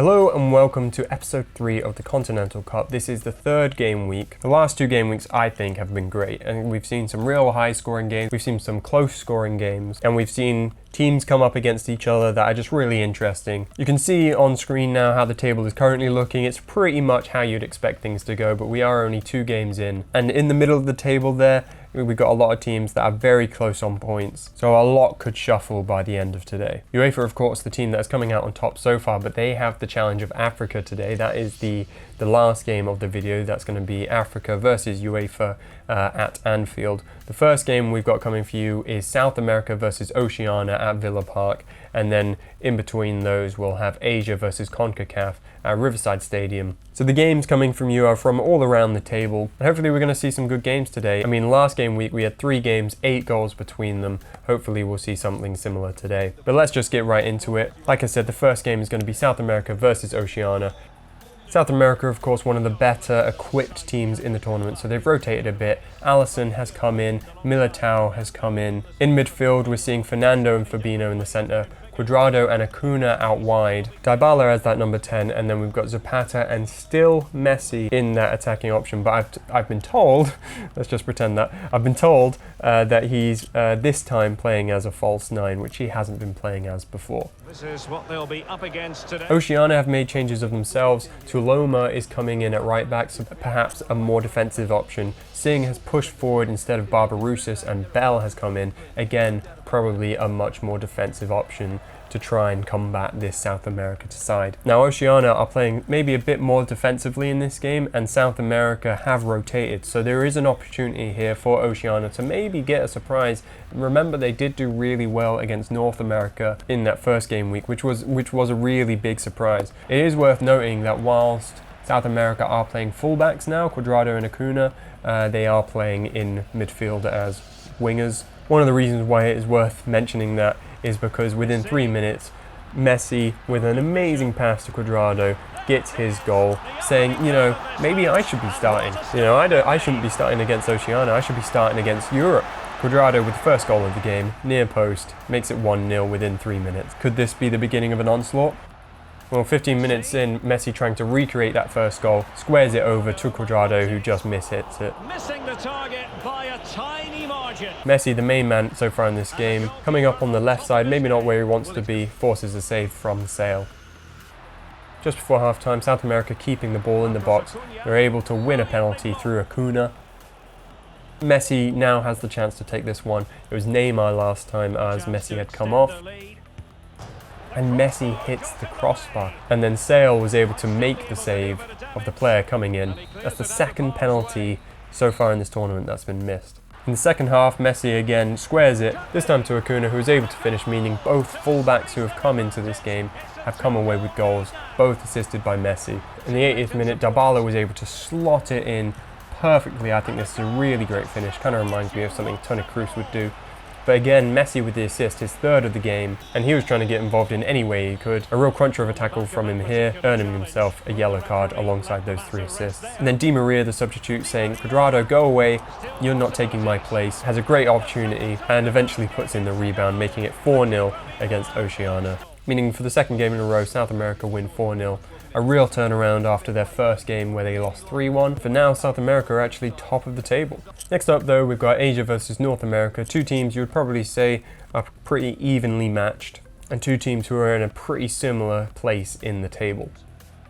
Hello and welcome to episode 3 of the Continental Cup. This is the third game week. The last 2 game weeks I think have been great, and we've seen some real high scoring games, we've seen some close scoring games, and we've seen teams come up against each other that are just really interesting. You can see on screen now how the table is currently looking. It's pretty much how you'd expect things to go, but we are only 2 games in. And in the middle of the table there, we've got a lot of teams that are very close on points, so a lot could shuffle by the end of today. UEFA, of course, the team that is coming out on top so far, but they have the challenge of Africa today. That is the last game of the video. That's going to be Africa versus UEFA at Anfield. The first game we've got coming for you is South America versus Oceania at Villa Park, and then in between those we'll have Asia versus CONCACAF at Riverside Stadium. So the games coming from you are from all around the table, and hopefully we're going to see some good games today. I mean, last game week we had 3 games, 8 goals between them. Hopefully we'll see something similar today. But let's just get right into it. Like I said, the first game is going to be South America versus Oceania. South America, of course, one of the better equipped teams in the tournament, so they've rotated a bit. Alisson has come in, Militao has come in. In midfield, we're seeing Fernando and Fabinho in the centre, Cuadrado and Acuna out wide, Dybala as that number 10, and then we've got Zapata and still Messi in that attacking option. But I've been told, let's just pretend that, I've been told that he's this time playing as a false 9, which he hasn't been playing as before. This is what they'll be up against today. Oceania have made changes of themselves. Tuloma is coming in at right back, so perhaps a more defensive option. Singh has pushed forward instead of Barbarouses, and Bell has come in. Again, probably a much more defensive option to try and combat this South America side. Now Oceania are playing maybe a bit more defensively in this game, and South America have rotated, so there is an opportunity here for Oceania to maybe get a surprise. Remember, they did do really well against North America in that first game week, which was a really big surprise. It is worth noting that whilst South America are playing fullbacks now, Cuadrado and Acuna, they are playing in midfield as wingers. One of the reasons why it is worth mentioning that is because within 3 minutes, Messi, with an amazing pass to Cuadrado, gets his goal, saying, you know, maybe I should be starting. You know, I shouldn't be starting against Oceania, I should be starting against Europe. Cuadrado with the first goal of the game, near post, makes it 1-0 within 3 minutes. Could this be the beginning of an onslaught? Well, 15 minutes in, Messi trying to recreate that first goal, squares it over to Cuadrado, who just mishits it. Missing the target by a tiny margin. Messi, the main man so far in this game, coming up on the left side, maybe not where he wants to be, forces a save from Sale. Just before half-time, South America keeping the ball in the box. They're able to win a penalty through Acuna. Messi now has the chance to take this one. It was Neymar last time as Messi had come off, and Messi hits the crossbar, and then Sale was able to make the save of the player coming in. That's the second penalty so far in this tournament that's been missed. In the second half, Messi again squares it, this time to Acuna, who was able to finish, meaning both fullbacks who have come into this game have come away with goals, both assisted by Messi. In the 80th minute, Dybala was able to slot it in perfectly. I think this is a really great finish, kind of reminds me of something Toni Kroos would do. But again, Messi with the assist, his 3rd of the game, and he was trying to get involved in any way he could. A real cruncher of a tackle from him here, earning himself a yellow card alongside those 3 assists. And then Di Maria, the substitute, saying, Cuadrado, go away, you're not taking my place. Has a great opportunity, and eventually puts in the rebound, making it 4-0 against Oceania. Meaning for the second game in a row, South America win 4-0. A real turnaround after their first game where they lost 3-1. For now, South America are actually top of the table. Next up though, we've got Asia versus North America, 2 teams you would probably say are pretty evenly matched, and 2 teams who are in a pretty similar place in the table.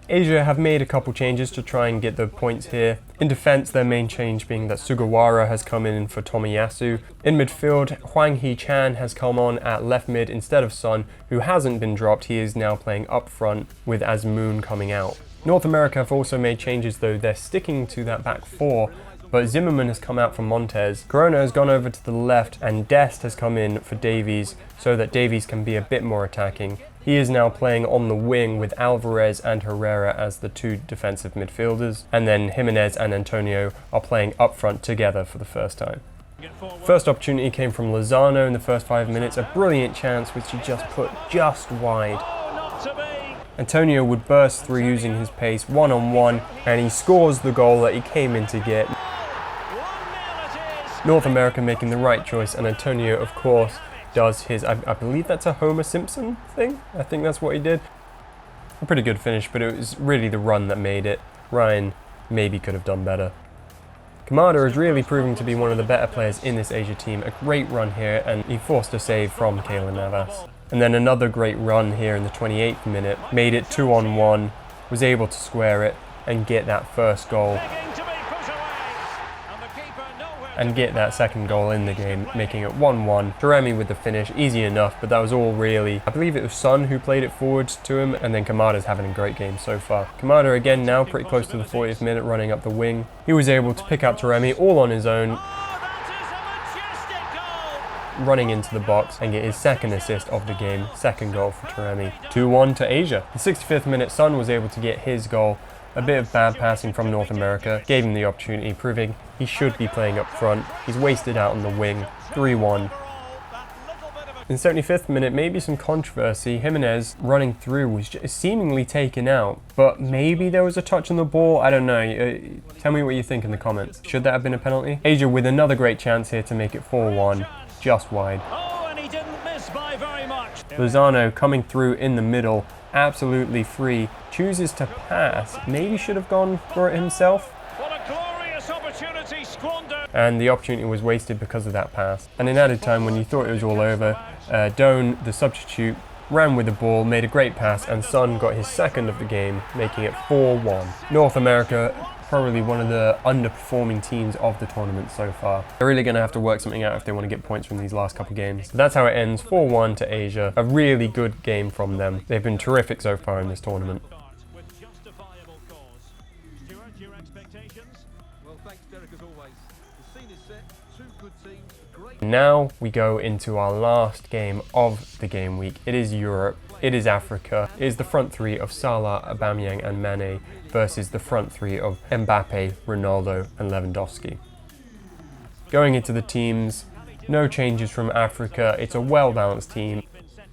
Asia have made a couple changes to try and get the points here. In defence, their main change being that Sugawara has come in for Tomiyasu. In midfield, Hwang Hee-chan has come on at left mid instead of Son, who hasn't been dropped. He is now playing up front with Azmoun coming out. North America have also made changes though. They're sticking to that back 4, but Zimmerman has come out for Montez. Corona has gone over to the left, and Dest has come in for Davies so that Davies can be a bit more attacking. He is now playing on the wing with Alvarez and Herrera as the 2 defensive midfielders, and then Jimenez and Antonio are playing up front together for the first time. First opportunity came from Lozano in the first 5 minutes, a brilliant chance which he just put just wide. Antonio would burst through using his pace one-on-one, and he scores the goal that he came in to get. North America making the right choice, and Antonio, of course, does his, I believe that's a Homer Simpson thing. I think that's what he did. A pretty good finish, but it was really the run that made it. Ryan maybe could have done better. Kamada is really proving to be one of the better players in this Asia team. A great run here, and he forced a save from Keylor Navas. And then another great run here in the 28th minute. Made it 2-on-1, was able to square it and get that first goal. And get that second goal in the game, making it 1-1. Taremi with the finish, easy enough, but that was all really... I believe it was Son who played it forwards to him, and then Kamada's having a great game so far. Kamada again now pretty close to the 40th minute, running up the wing. He was able to pick out Taremi all on his own, running into the box and get his second assist of the game, second goal for Taremi. 2-1 to Asia. The 65th minute, Son was able to get his goal. A bit of bad passing from North America gave him the opportunity, proving he should be playing up front. He's wasted out on the wing. 3-1. In the 75th minute, maybe some controversy. Jimenez running through was just seemingly taken out, but maybe there was a touch on the ball. I don't know. Tell me what you think in the comments. Should that have been a penalty? Asia with another great chance here to make it 4-1, just wide. Oh, and he didn't miss by very much. Lozano coming through in the middle, absolutely free, chooses to pass. Maybe should have gone for it himself. What a glorious opportunity squandered. And the opportunity was wasted because of that pass. And in added time, when you thought it was all over, Doan, the substitute, ran with the ball, made a great pass, and Son got his second of the game, making it 4-1. North America, probably one of the underperforming teams of the tournament so far. They're really going to have to work something out if they want to get points from these last couple games. But that's how it ends, 4-1 to Asia. A really good game from them. They've been terrific so far in this tournament. With justifiable cause. Stuart, your expectations? Well, thanks, Derek, as always. The scene is set. Two good teams. Great. Now we go into our last game of the game week. It is Europe. It is Africa. It is the front three of Salah, Aubameyang and Mane versus the front three of Mbappe, Ronaldo and Lewandowski. Going into the teams, no changes from Africa. It's a well-balanced team.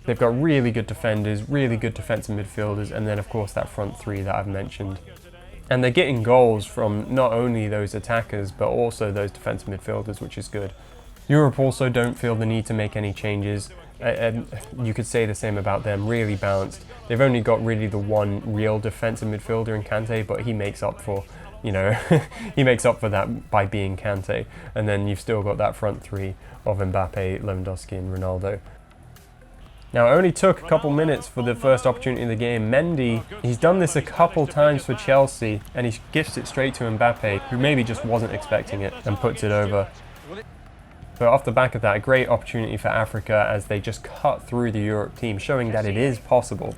They've got really good defenders, really good defensive midfielders, and then of course that front three that I've mentioned. And they're getting goals from not only those attackers, but also those defensive midfielders, which is good. Europe also don't feel the need to make any changes. And you could say the same about them, really balanced. They've only got really the one real defensive midfielder in Kante, but he makes up for, you know, he makes up for that by being Kante. And then you've still got that front three of Mbappe, Lewandowski and Ronaldo. Now, it only took a couple minutes for the first opportunity of the game. Mendy, he's done this a couple times for Chelsea, and he gifts it straight to Mbappe, who maybe just wasn't expecting it, and puts it over. But off the back of that, a great opportunity for Africa as they just cut through the Europe team, showing that it is possible.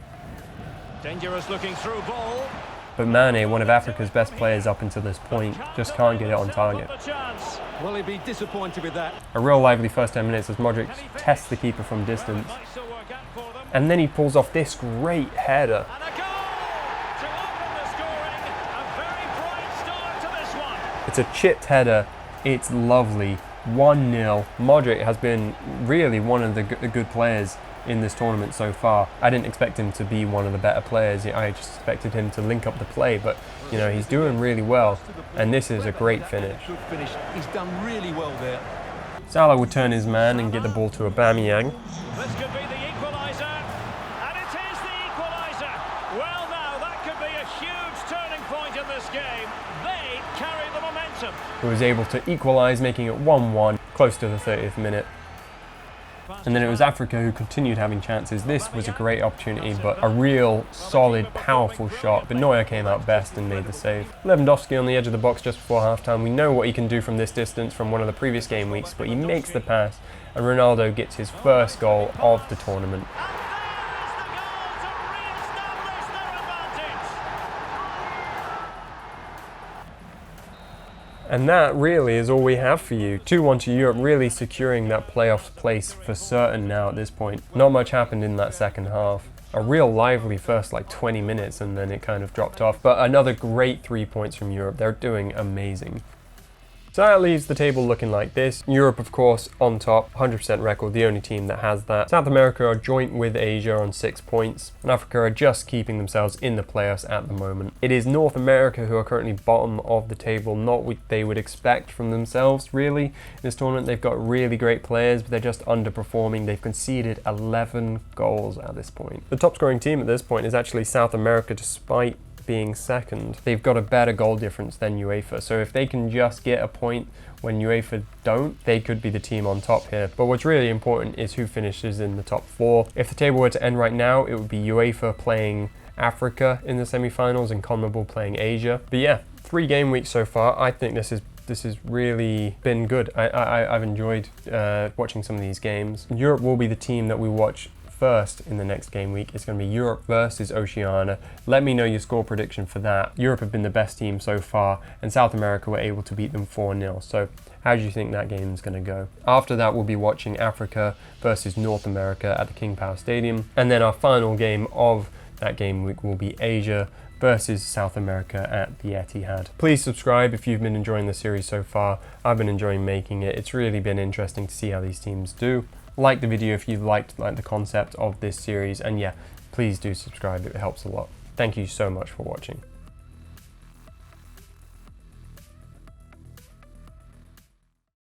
Dangerous looking through ball. But Mane, one of Africa's best players up until this point, just can't get it on target. Well, he'd be disappointed with that. A real lively first 10 minutes as Modric tests the keeper from distance. And then he pulls off this great header. And a goal to open the scoring. A very bright start to this one. It's a chipped header. It's lovely. 1-0. Modric has been really one of the good players in this tournament so far. I didn't expect him to be one of the better players. I just expected him to link up the play, but you know, he's doing really well, and this is a great finish. Good finish. He's done really well there. Salah would turn his man and get the ball to Aubameyang. This could be the equaliser, and it is the equaliser. Well, now that could be a huge turning point in this game. They carry the momentum. Who was able to equalise, making it 1-1, close to the 30th minute. And then it was Africa who continued having chances. This was a great opportunity, but a real solid, powerful shot. But Neuer came out best and made the save. Lewandowski on the edge of the box just before half-time. We know what he can do from this distance from one of the previous game weeks, but he makes the pass, and Ronaldo gets his first goal of the tournament. And that really is all we have for you. 2-1 to Europe, really securing that playoff place for certain now at this point. Not much happened in that second half. A real lively first 20 minutes and then it kind of dropped off. But another great 3 points from Europe. They're doing amazing. So that leaves the table looking like this. Europe, of course, on top, 100% record, the only team that has that. South America are joint with Asia on 6 points, and Africa are just keeping themselves in the playoffs at the moment. It is North America who are currently bottom of the table, not what they would expect from themselves, really. In this tournament, they've got really great players, but they're just underperforming. They've conceded 11 goals at this point. The top scoring team at this point is actually South America, despite being second. They've got a better goal difference than UEFA, so if they can just get a point when UEFA don't, they could be the team on top here. But what's really important is who finishes in the top 4. If the table were to end right now, it would be UEFA playing Africa in the semi-finals and CONMEBOL playing Asia. But yeah, 3 game weeks so far. I think this has really been good. I've enjoyed watching some of these games. Europe will be the team that we watch first in the next game week. It's going to be Europe versus Oceania. Let me know your score prediction for that. Europe have been the best team so far, and South America were able to beat them 4-0. So how do you think that game is going to go? After that, we'll be watching Africa versus North America at the King Power Stadium. And then our final game of that game week will be Asia versus South America at the Etihad. Please subscribe if you've been enjoying the series so far. I've been enjoying making it. It's really been interesting to see how these teams do. Like the video if you've liked the concept of this series, and yeah, please do subscribe, it helps a lot. Thank you so much for watching.